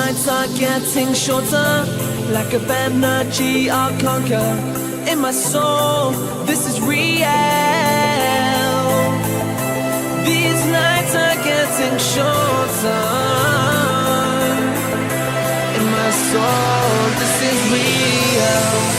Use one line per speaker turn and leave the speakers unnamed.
nights are getting shorter, lack of energy I'll conquer. In my soul, this is real. These nights are getting shorter. In my soul, this is real.